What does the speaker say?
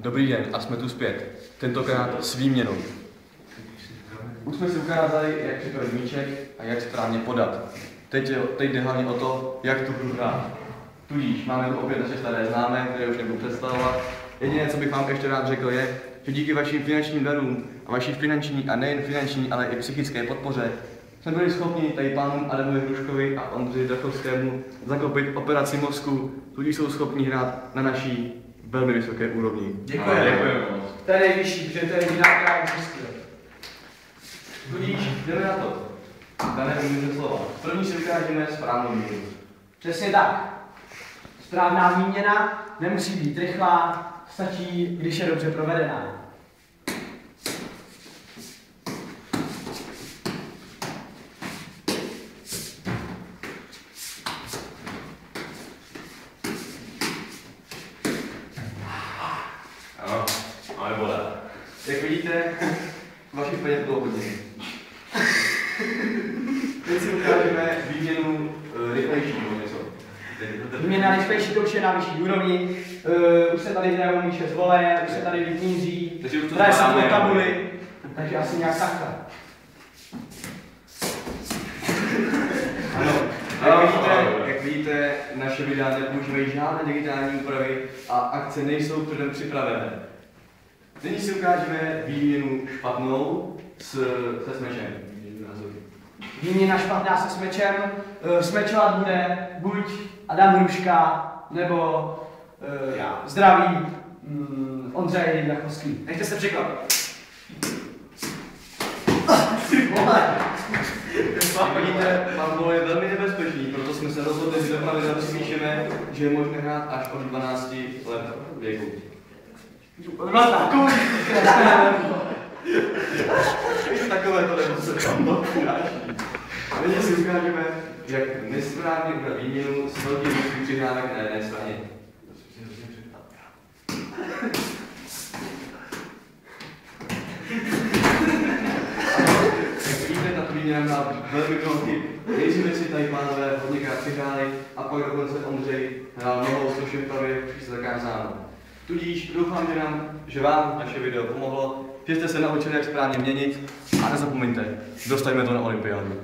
Dobrý den a jsme tu zpět. Tentokrát s výměnou. Už jsme si ukázali, jak připravit míček a jak správně podat. Teď jde hlavně o to, jak tu hru hrát. Tudíž máme tu opět naše staré známé, které už nebudu představovat. Jediné, co bych vám ještě rád řekl, je, že díky vašim finančním darům a vaší finanční a nejen finanční, ale i psychické podpoře jsme byli schopni tady pánům Adamovi Hruškovi a Ondřeji Drachovskému zakopit operaci mozku, tudíž jsou schopni hrát na naší velmi vysoké úrovni. Děkujeme moc. To je nejvyšší, protože to je jediná, která existuje. Tudíž jdeme na to. Dané umíme slova. První si ukážeme správnou výměnu. Přesně tak. Správná výměna nemusí být rychlá, stačí, když je dobře provedená. Ano, ale bolé. Jak vidíte, vašich peněz bylo hodně. Teď si ukážeme výměnu rychlejší nebo něco. Výměna rychlejší to už je na vyšší úrovni, už se tady hrajou míče z voleje, už se tady vypníří, hraje se po tabuli, takže asi nějak takhle. Ano, jak vidíte, naše videa nepoužívají žádné digitální úpravy a akce nejsou předem připravené. Nyní si ukážeme výměnu špatnou se smečem. Výměna špatná se smečem, smečovat bude buď Adam Hruška, nebo zdravý Ondřej Drachovský. Nechte se překvapit. Vidíte, pan Bolo je velmi nebezpečný, proto jsme se rozhodli, že do pravidla připíšeme, že je možné hrát až od 12 let věku. Takové to nebo se tam dokáží. Nyní si ukážeme, jak nesprávně udělat výměnu s velkým množstvím přihrávek na jedné straně. Jak vidíte, tato výměna má velmi mnoho chyb. Nejdříve si tady pánové hodněkrát přihráli a pak dokonce Ondřej hrál nohou, což je právě příště zakázáno. Tudíž doufám, že vám naše video pomohlo, že jste se naučili, jak správně měnit a nezapomeňte, dostaňme to na olympiádu.